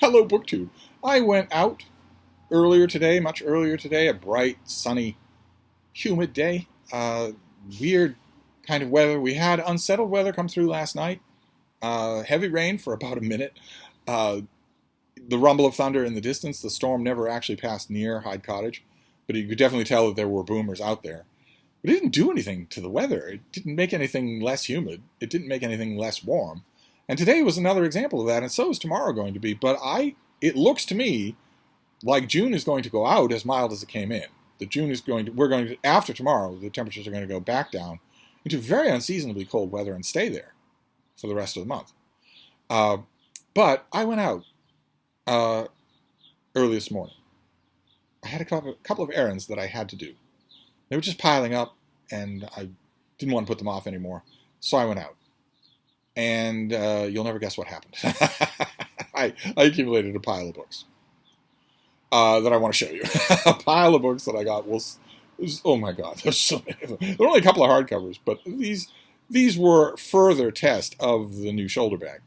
Hello, BookTube. I went out earlier today, much earlier today, a bright, sunny, humid day. Weird kind of weather. We had unsettled weather come through last night. Heavy rain for about a minute. The rumble of thunder in the distance. The storm never actually passed near Hyde Cottage, but you could definitely tell that there were boomers out there. But it didn't do anything to the weather. It didn't make anything less humid. It didn't make anything less warm. And today was another example of that, and so is tomorrow going to be. But it looks to me like June is going to go out as mild as it came in. After tomorrow, the temperatures are going to go back down into very unseasonably cold weather and stay there for the rest of the month. But I went out early this morning. I had a couple of errands that I had to do. They were just piling up, and I didn't want to put them off anymore, so I went out. And you'll never guess what happened. I accumulated a pile of books that I want to show you. A pile of books that I got was oh my God, there's so many of them. There were only a couple of hardcovers, but these were further test of the new shoulder bag.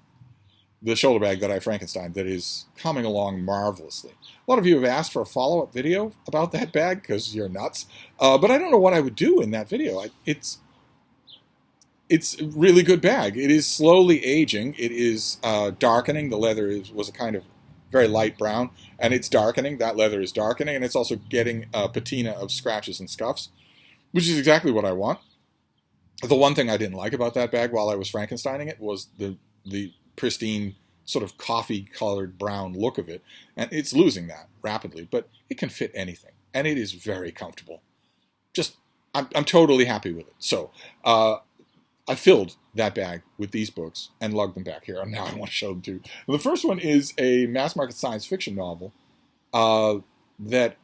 The shoulder bag that I Frankenstein that is coming along marvelously. A lot of you have asked for a follow-up video about that bag because you're nuts. But I don't know what I would do in that video. It's a really good bag. It is slowly aging. It is darkening. The leather was a kind of very light brown, and it's darkening. That leather is darkening, and it's also getting a patina of scratches and scuffs, which is exactly what I want. The one thing I didn't like about that bag while I was Frankensteining it was the pristine sort of coffee-colored brown look of it, and it's losing that rapidly, but it can fit anything, and it is very comfortable. I'm totally happy with it. So, I filled that bag with these books and lugged them back here, and now I want to show them to you. The first one is a mass-market science fiction novel that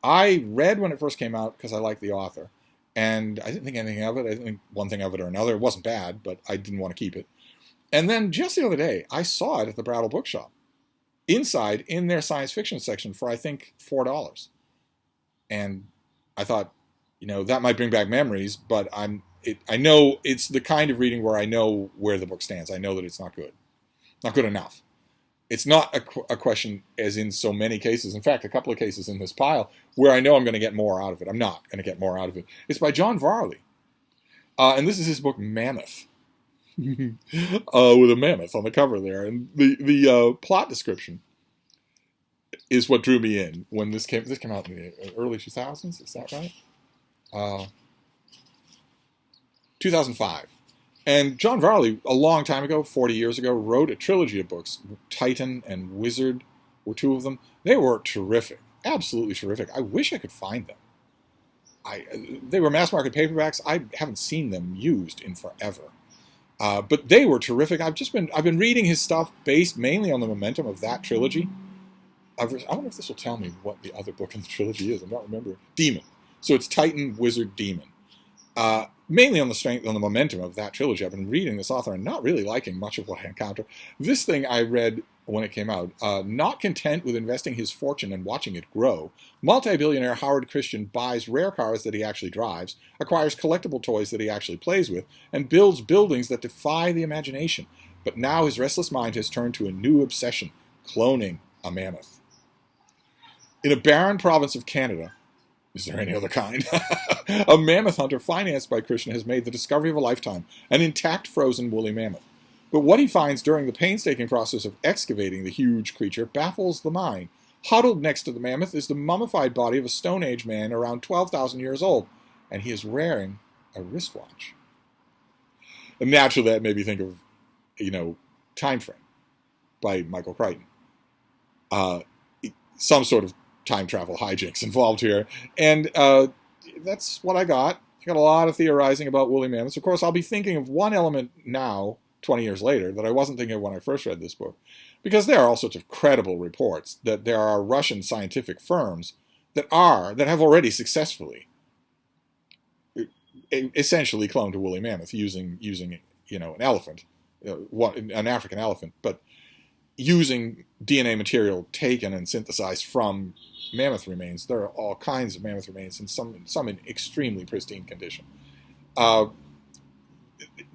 I read when it first came out because I liked the author, and I didn't think anything of it. I didn't think one thing of it or another. It wasn't bad, but I didn't want to keep it. And then just the other day, I saw it at the Brattle Bookshop, inside in their science fiction section for, I think, $4. And I thought, that might bring back memories, but I know it's the kind of reading where I know where the book stands. I know that it's not good. Not good enough. It's not a question, as in so many cases, in fact, a couple of cases in this pile, where I know I'm going to get more out of it. I'm not going to get more out of it. It's by John Varley. And this is his book, Mammoth. With a mammoth on the cover there. And the plot description is what drew me in when this came out in the early 2000s. Is that right? 2005. And John Varley, a long time ago, 40 years ago, wrote a trilogy of books. Titan and Wizard were two of them. They were terrific. Absolutely terrific. I wish I could find them. They were mass-market paperbacks. I haven't seen them used in forever. But they were terrific. I've been reading his stuff based mainly on the momentum of that trilogy. I wonder if this will tell me what the other book in the trilogy is. I'm not remembering. Demon. So it's Titan, Wizard, Demon. Mainly on the momentum of that trilogy. I've been reading this author and not really liking much of what I encounter. This thing I read when it came out. Not content with investing his fortune and watching it grow, multi-billionaire Howard Christian buys rare cars that he actually drives, acquires collectible toys that he actually plays with, and builds buildings that defy the imagination. But now his restless mind has turned to a new obsession, cloning a mammoth. In a barren province of Canada, is there any other kind? A mammoth hunter financed by Christian has made the discovery of a lifetime, an intact frozen woolly mammoth. But what he finds during the painstaking process of excavating the huge creature baffles the mind. Huddled next to the mammoth is the mummified body of a Stone Age man around 12,000 years old, and he is wearing a wristwatch. And naturally, that made me think of, Time Frame by Michael Crichton. Some sort of time travel hijinks involved here, and that's what I got. I got a lot of theorizing about woolly mammoths. Of course, I'll be thinking of one element now, 20 years later, that I wasn't thinking of when I first read this book, because there are all sorts of credible reports that there are Russian scientific firms that have already successfully essentially cloned a woolly mammoth using an elephant, an African elephant, but using DNA material taken and synthesized from mammoth remains. There are all kinds of mammoth remains, and some in extremely pristine condition.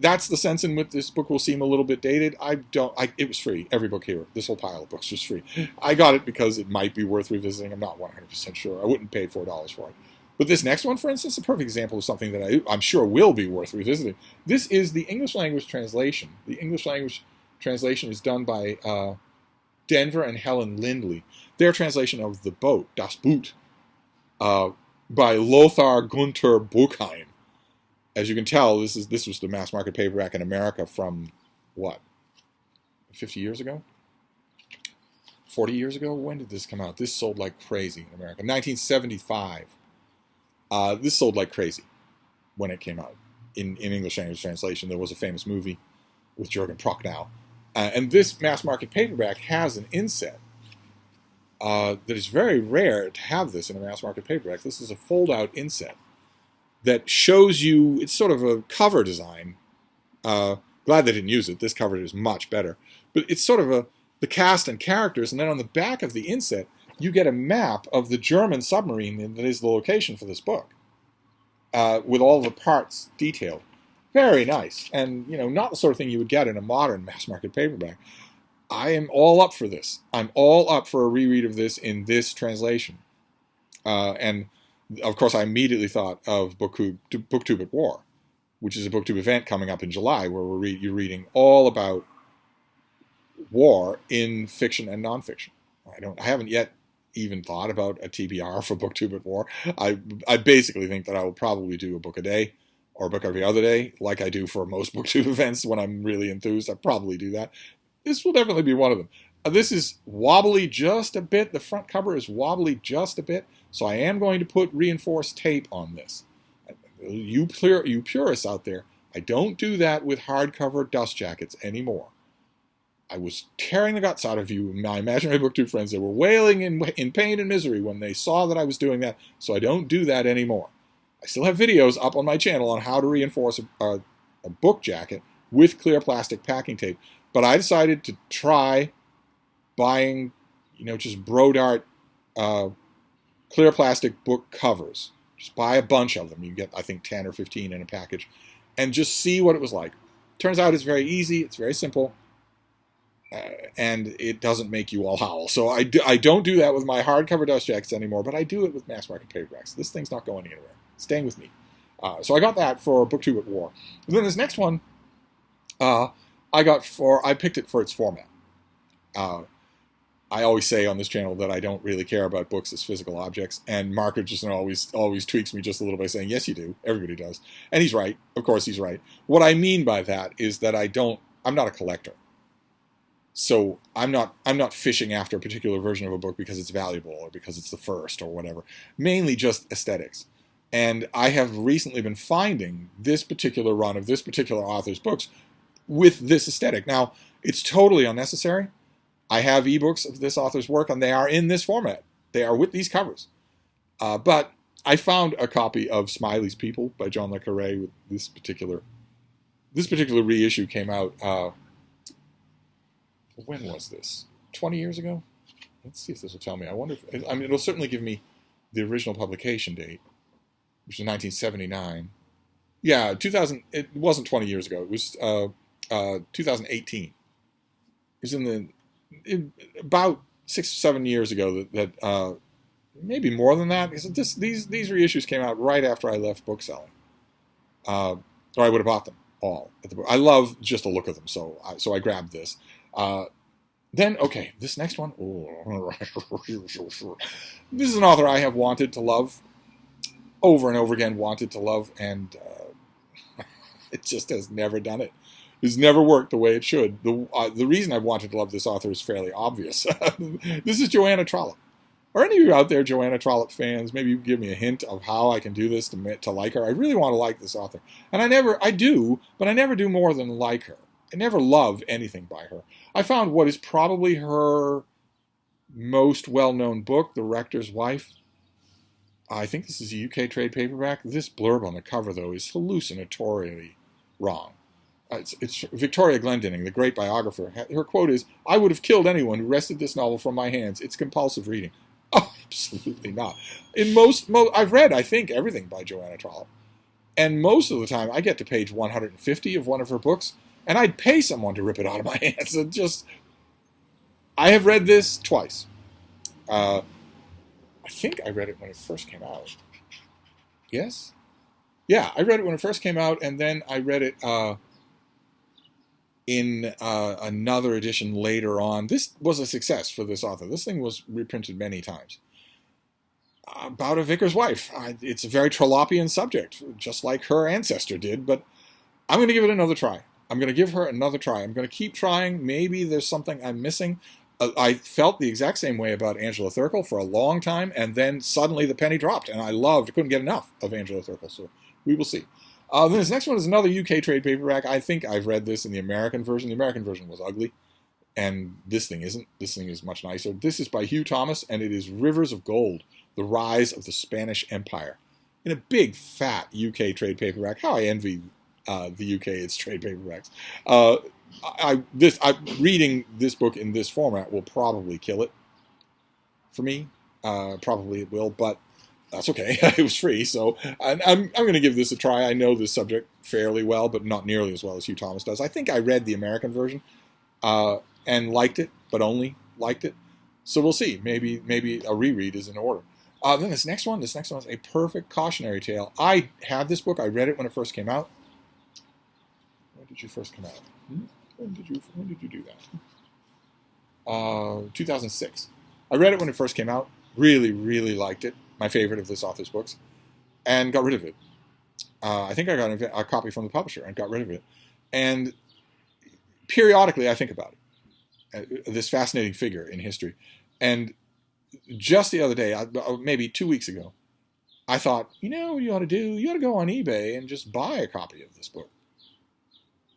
that's the sense in which this book will seem a little bit dated. It was free. Every book here, this whole pile of books was free. I got it because it might be worth revisiting. I'm not 100% sure. I wouldn't pay $4 for it. But this next one, for instance, is a perfect example of something that I'm sure will be worth revisiting. This is the English language translation. The English language translation is done by Denver and Helen Lindley. Their translation of The Boat, Das Boot, by Lothar Gunther Buchheim. As you can tell, this was the mass market paperback in America from, what, 50 years ago? 40 years ago? When did this come out? This sold like crazy in America. 1975. This sold like crazy when it came out in English language translation. There was a famous movie with Jürgen Prochnow. And this mass market paperback has an inset that is very rare to have this in a mass market paperback. This is a fold-out inset that shows you, it's sort of a cover design. Glad they didn't use it. This cover is much better. But it's sort of the cast and characters, and then on the back of the inset, you get a map of the German submarine that is the location for this book, with all the parts detailed. Very nice, and not the sort of thing you would get in a modern mass market paperback. I am all up for this. I'm all up for a reread of this in this translation. And of course, I immediately thought of BookTube at War, which is a BookTube event coming up in July, where you're reading all about war in fiction and nonfiction. I haven't yet even thought about a TBR for BookTube at War. I basically think that I will probably do a book a day or a book every other day, like I do for most BookTube events when I'm really enthused. I probably do that. This will definitely be one of them. This is wobbly just a bit. The front cover is wobbly just a bit, so I am going to put reinforced tape on this. You purists out there, I don't do that with hardcover dust jackets anymore. I was tearing the guts out of you, my imaginary BookTube friends. They were wailing in pain and misery when they saw that I was doing that, so I don't do that anymore. I still have videos up on my channel on how to reinforce a book jacket with clear plastic packing tape, but I decided to try buying, just Brodart clear plastic book covers. Just buy a bunch of them. You get, I think, 10 or 15 in a package, and just see what it was like. Turns out it's very easy. It's very simple. And it doesn't make you all howl. So I don't do that with my hardcover dust jackets anymore, but I do it with mass market paperbacks. This thing's not going anywhere. It's staying with me. So I got that for BookTube at War. And then this next one, I picked it for its format. I always say on this channel that I don't really care about books as physical objects, and Mark just always tweaks me just a little by saying, yes, you do. Everybody does. And he's right. Of course he's right. What I mean by that is that I'm not a collector. So I'm not fishing after a particular version of a book because it's valuable or because it's the first or whatever. Mainly just aesthetics. And I have recently been finding this particular run of this particular author's books with this aesthetic. Now, it's totally unnecessary. I have ebooks of this author's work, and they are in this format. They are with these covers. But I found a copy of Smileys People by John le Carré with this particular reissue came out. When was this? 20 years ago? Let's see if this will tell me. I wonder if, it'll certainly give me the original publication date, which was 1979. Yeah, 2000. It wasn't 20 years ago. It was 2018. It was about 6 or 7 years ago that maybe more than that. Because these reissues came out right after I left bookselling, or I would have bought them all at the book. I love just the look of them, so I grabbed this. Then, okay, this next one. This is an author I have wanted to love over and over again, and it just has never done it. It's never worked the way it should. The reason I've wanted to love this author is fairly obvious. This is Joanna Trollope. Are any of you out there Joanna Trollope fans? Maybe you can give me a hint of how I can do this to like her. I really want to like this author. And I do, but I never do more than like her. I never love anything by her. I found what is probably her most well-known book, The Rector's Wife. I think this is a UK trade paperback. This blurb on the cover, though, is hallucinatorily wrong. It's Victoria Glendinning, the great biographer. Her quote is, "I would have killed anyone who wrested this novel from my hands. It's compulsive reading." Oh, absolutely not. I've read, I think, everything by Joanna Trollope. And most of the time, I get to page 150 of one of her books, and I'd pay someone to rip it out of my hands. And just, I have read this twice. I think I read it when it first came out. Yes? Yeah, I read it when it first came out, and then I read it in another edition later on. This was a success for this author. This thing was reprinted many times. About a vicar's wife. It's a very Trollopian subject, just like her ancestor did, but I'm going to give it another try. I'm going to give her another try. I'm going to keep trying. Maybe there's something I'm missing. I felt the exact same way about Angela Thirkle for a long time, and then suddenly the penny dropped, and I couldn't get enough of Angela Thirkle, so we will see. Then this next one is another UK trade paperback. I think I've read this in the American version. The American version was ugly, and this thing isn't. This thing is much nicer. This is by Hugh Thomas, and it is Rivers of Gold, The Rise of the Spanish Empire. In a big, fat UK trade paperback. How I envy the UK, its trade paperbacks. Reading this book in this format will probably kill it for me. Probably it will, but that's okay. It was free, so I'm going to give this a try. I know this subject fairly well, but not nearly as well as Hugh Thomas does. I think I read the American version and liked it, but only liked it. So we'll see. Maybe a reread is in order. Then this next one is a perfect cautionary tale. I had this book. I read it when it first came out. When did you first come out? When did you do that? 2006. I read it when it first came out. Really, really liked it. My favorite of this author's books, and got rid of it. I think I got a copy from the publisher and got rid of it. And periodically, I think about it. This fascinating figure in history. And just the other day, maybe 2 weeks ago, I thought, you know what you ought to do? You ought to go on eBay and just buy a copy of this book.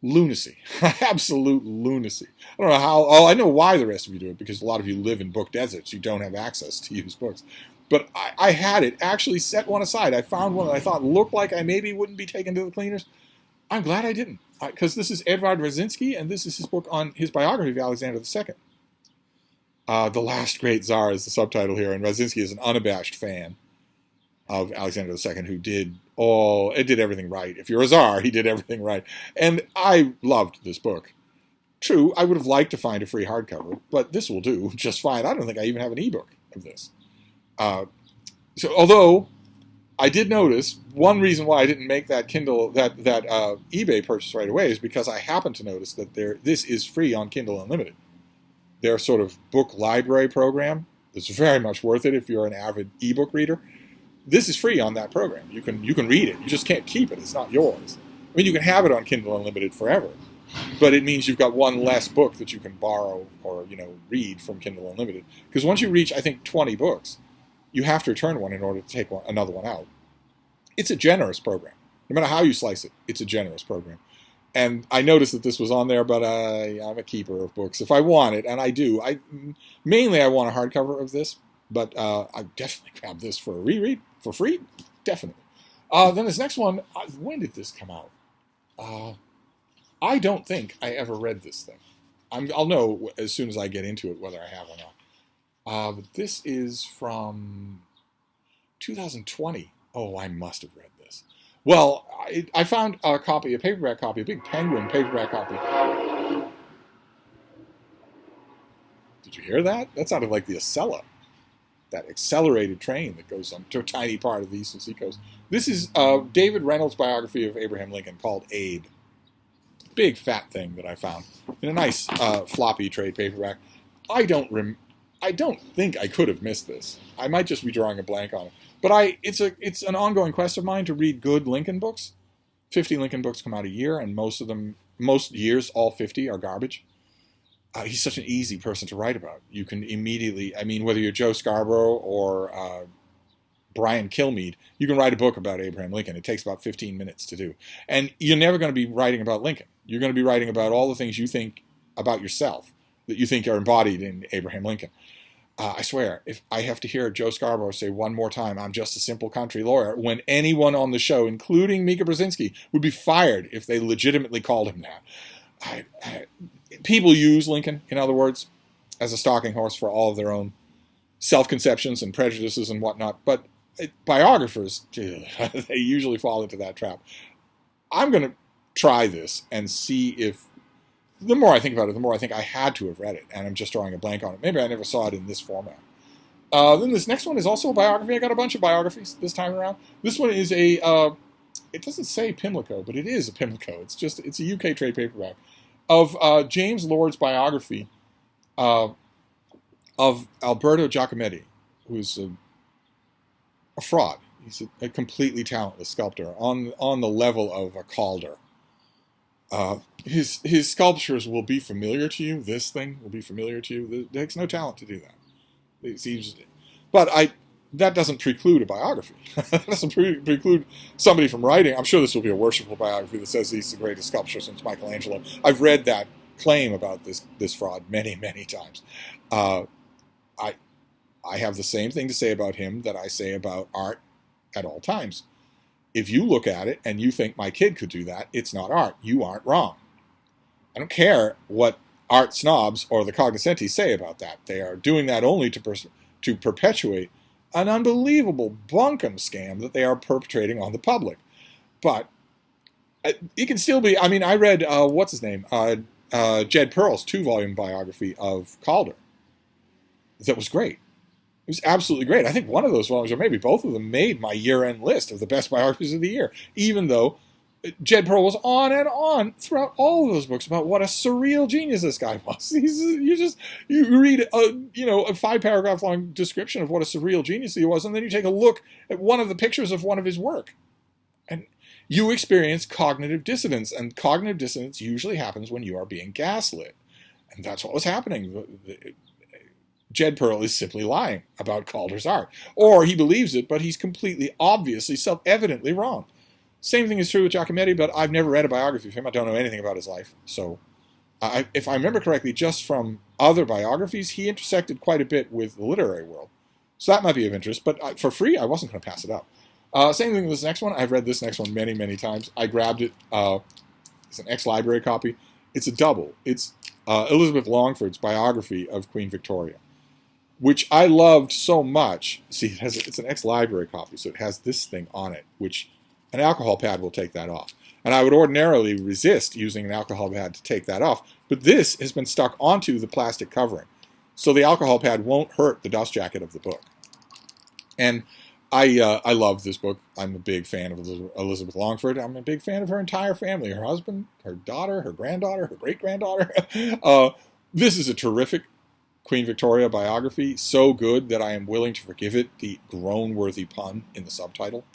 Lunacy. Absolute lunacy. I don't know how. Oh, I know why the rest of you do it, because a lot of you live in book deserts. You don't have access to used books. But I had it, actually set one aside. I found one that I thought looked like I maybe wouldn't be taken to the cleaners. I'm glad I didn't, because this is Edvard Rasinski, and this is his book on his biography of Alexander II. The Last Great Czar is the subtitle here, and Rasinski is an unabashed fan of Alexander II, who did everything right. If you're a czar, he did everything right. And I loved this book. True, I would have liked to find a free hardcover, but this will do just fine. I don't think I even have an ebook of this. So although I did notice, one reason why I didn't make that Kindle, that eBay purchase right away is because I happened to notice that this is free on Kindle Unlimited. Their sort of book library program is very much worth it if you're an avid ebook reader. This is free on that program. You can read it. You just can't keep it. It's not yours. I mean, you can have it on Kindle Unlimited forever, but it means you've got one less book that you can borrow or read from Kindle Unlimited. Because once you reach, I think, 20 books, you have to return one in order to take another one out. It's a generous program. No matter how you slice it, it's a generous program. And I noticed that this was on there, but I'm a keeper of books. If I want it, and I do, mainly I want a hardcover of this, but I definitely grabbed this for a reread for free, definitely. Then this next one, when did this come out? I don't think I ever read this thing. I'll know as soon as I get into it whether I have or not. But this is from 2020. Oh, I must have read this. Well, I found a paperback copy, a big Penguin paperback copy. Did you hear that? That sounded like the Acela, that accelerated train that goes on to a tiny part of the Eastern Seacoast. This is David Reynolds' biography of Abraham Lincoln called Abe. Big fat thing that I found in a nice floppy trade paperback. I don't think I could have missed this. I might just be drawing a blank on it. But it's an ongoing quest of mine to read good Lincoln books. 50 Lincoln books come out a year, and most years, all 50 are garbage. He's such an easy person to write about. You can immediately, whether you're Joe Scarborough or Brian Kilmeade, you can write a book about Abraham Lincoln. It takes about 15 minutes to do. And you're never going to be writing about Lincoln. You're going to be writing about all the things you think about yourself that you think are embodied in Abraham Lincoln. I swear, if I have to hear Joe Scarborough say one more time, "I'm just a simple country lawyer," when anyone on the show, including Mika Brzezinski, would be fired if they legitimately called him that. People use Lincoln, in other words, as a stalking horse for all of their own self-conceptions and prejudices and whatnot, but biographers, they usually fall into that trap. I'm going to try this and see if, the more I think about it, the more I think I had to have read it, and I'm just drawing a blank on it. Maybe I never saw it in this format. Then this next one is also a biography. I got a bunch of biographies this time around. This one is it doesn't say Pimlico, but it is a Pimlico. It's a UK trade paperback of James Lord's biography of Alberto Giacometti, who's a fraud. He's a completely talentless sculptor on the level of a Calder. His sculptures will be familiar to you. This thing will be familiar to you. It takes no talent to do that. That doesn't preclude a biography. That doesn't preclude somebody from writing. I'm sure this will be a worshipful biography that says he's the greatest sculptor since Michelangelo. I've read that claim about this fraud many, many times. I have the same thing to say about him that I say about art at all times. If you look at it and you think my kid could do that, it's not art. You aren't wrong. I don't care what art snobs or the cognoscenti say about that. They are doing that only to perpetuate an unbelievable bunkum scam that they are perpetrating on the public. But it can still be. I mean, I read what's his name, Jed Pearl's 2-volume biography of Calder. That was great. It was absolutely great. I think one of those volumes, or maybe both of them, made my year-end list of the best biographies of the year, even though Jed Pearl was on and on throughout all of those books about what a surreal genius this guy was. You read a 5-paragraph long description of what a surreal genius he was, and then you take a look at one of the pictures of one of his work, and you experience cognitive dissonance. And cognitive dissonance usually happens when you are being gaslit, and that's what was happening. Jed Pearl is simply lying about Calder's art, or he believes it, but he's completely, obviously, self-evidently wrong. Same thing is true with Giacometti, but I've never read a biography of him. I don't know anything about his life. So if I remember correctly, just from other biographies, he intersected quite a bit with the literary world. So that might be of interest, but for free, I wasn't going to pass it up. Same thing with this next one. I've read this next one many, many times. I grabbed it. It's an ex-library copy. It's a double. It's Elizabeth Longford's biography of Queen Victoria, which I loved so much. See, it's an ex-library copy, so it has this thing on it, which an alcohol pad will take that off. And I would ordinarily resist using an alcohol pad to take that off, but this has been stuck onto the plastic covering, so the alcohol pad won't hurt the dust jacket of the book. And I love this book. I'm a big fan of Elizabeth Longford. I'm a big fan of her entire family, her husband, her daughter, her granddaughter, her great-granddaughter. This is a terrific Queen Victoria biography, so good that I am willing to forgive it the groan-worthy pun in the subtitle.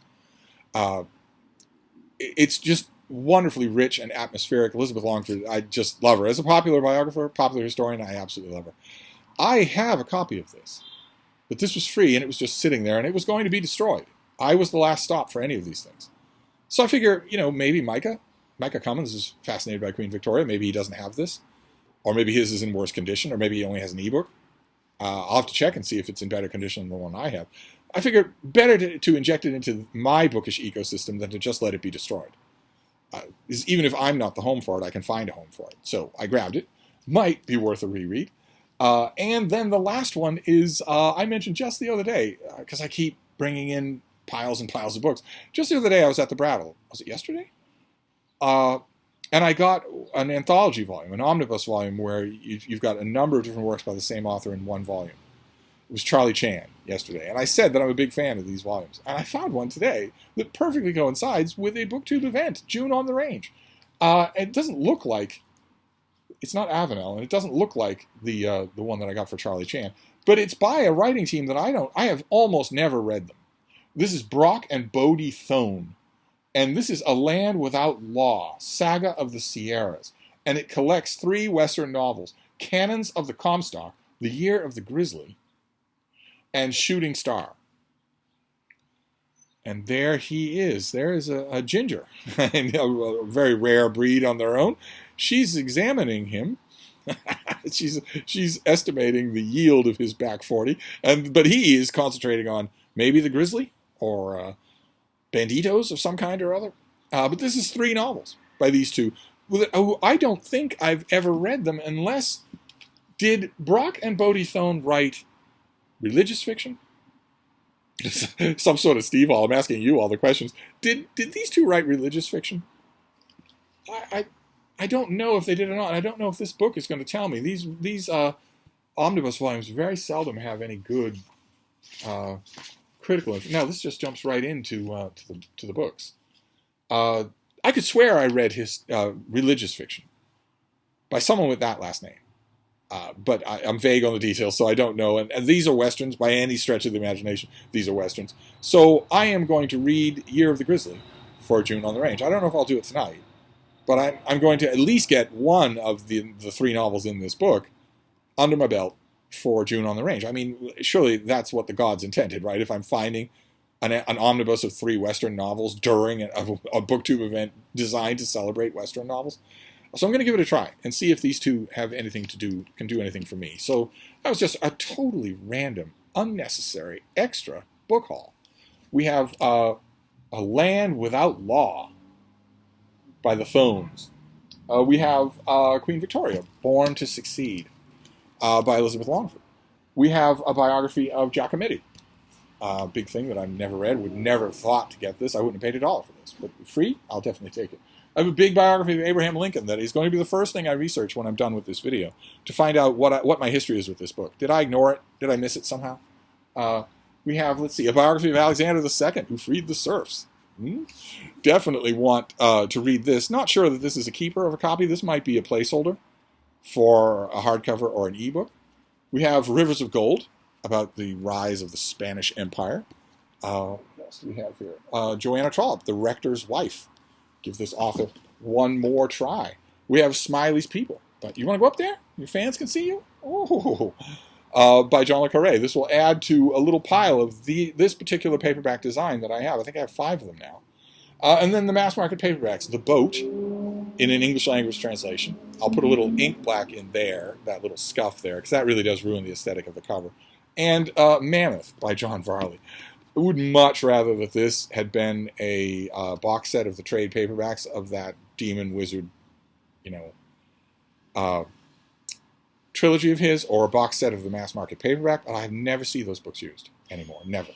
It's just wonderfully rich and atmospheric. Elizabeth Longford, I just love her. As a popular biographer, popular historian, I absolutely love her. I have a copy of this, but this was free, and it was just sitting there, and it was going to be destroyed. I was the last stop for any of these things. So I figure, maybe Micah Cummins is fascinated by Queen Victoria. Maybe he doesn't have this, or maybe his is in worse condition, or maybe he only has an ebook. I'll have to check and see if it's in better condition than the one I have. I figure better to inject it into my bookish ecosystem than to just let it be destroyed. Even if I'm not the home for it, I can find a home for it. So I grabbed it. Might be worth a reread. And then the last one is, I mentioned just the other day, because I keep bringing in piles and piles of books. Just the other day I was at the Brattle. Was it yesterday? And I got an anthology volume, an omnibus volume, where you've got a number of different works by the same author in one volume. It was Charlie Chan yesterday, and I said that I'm a big fan of these volumes. And I found one today that perfectly coincides with a BookTube event, June on the Range. It doesn't look like, it's not Avenel, and it doesn't look like the one that I got for Charlie Chan, but it's by a writing team that I have almost never read them. This is Brock and Bodie Thome, and this is A Land Without Law, Saga of the Sierras, and it collects 3 Western novels, Canons of the Comstock, The Year of the Grizzly, and Shooting Star. And there he is. There is a ginger, a very rare breed on their own. She's examining him. she's estimating the yield of his back 40, but he is concentrating on maybe the grizzly or banditos of some kind or other. But this is 3 novels by these two. I don't think I've ever read them unless, did Brock and Bodie Thome write religious fiction? Some sort of Steve Hall. I'm asking you all the questions. Did these two write religious fiction? I don't know if they did or not. I don't know if this book is going to tell me. These omnibus volumes very seldom have any good critical info. Now this just jumps right into to the books. I could swear I read his religious fiction by someone with that last name. But I'm vague on the details, so I don't know. And these are Westerns by any stretch of the imagination. These are Westerns. So I am going to read Year of the Grizzly for June on the Range. I don't know if I'll do it tonight, but I'm going to at least get one of the three novels in this book under my belt for June on the Range. I mean, surely that's what the gods intended, right? If I'm finding an omnibus of 3 Western novels during a BookTube event designed to celebrate Western novels. So I'm going to give it a try and see if these two have anything to do, can do anything for me. So that was just a totally random, unnecessary, extra book haul. We have A Land Without Law by the Thomes. We have Queen Victoria, Born to Succeed by Elizabeth Longford. We have a biography of Giacometti. Big thing that I've never read, would never have thought to get this. I wouldn't have paid $1 for this. But free, I'll definitely take it. I have a big biography of Abraham Lincoln that is going to be the first thing I research when I'm done with this video to find out what my history is with this book. Did I ignore it? Did I miss it somehow? We have, let's see, a biography of Alexander II, who freed the serfs. Definitely want to read this. Not sure that this is a keeper of a copy. This might be a placeholder for a hardcover or an ebook. We have Rivers of Gold, about the rise of the Spanish Empire. What else do we have here? Joanna Trollope, The Rector's Wife. Give this author one more try. We have Smileys People. But you want to go up there? Your fans can see you? Oh, by John Le Carré. This will add to a little pile of this particular paperback design that I have. I think I have 5 of them now. And then the mass market paperbacks. The Boat, in an English language translation. I'll put a little ink black in there, that little scuff there, because that really does ruin the aesthetic of the cover. And Mammoth by John Varley. I would much rather that this had been a box set of the trade paperbacks of that Demon Wizard, trilogy of his, or a box set of the mass market paperback. But I never see those books used anymore, never.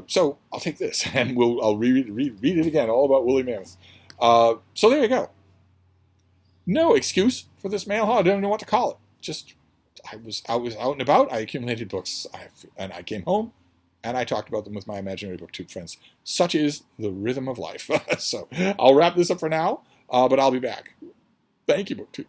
So I'll take this, and I'll read it again, all about woolly mammoths. So there you go. No excuse for this mail haul. I don't know what to call it. Just I was out and about. I accumulated books, and I came home, and I talked about them with my imaginary BookTube friends. Such is the rhythm of life. So I'll wrap this up for now, but I'll be back. Thank you, BookTube.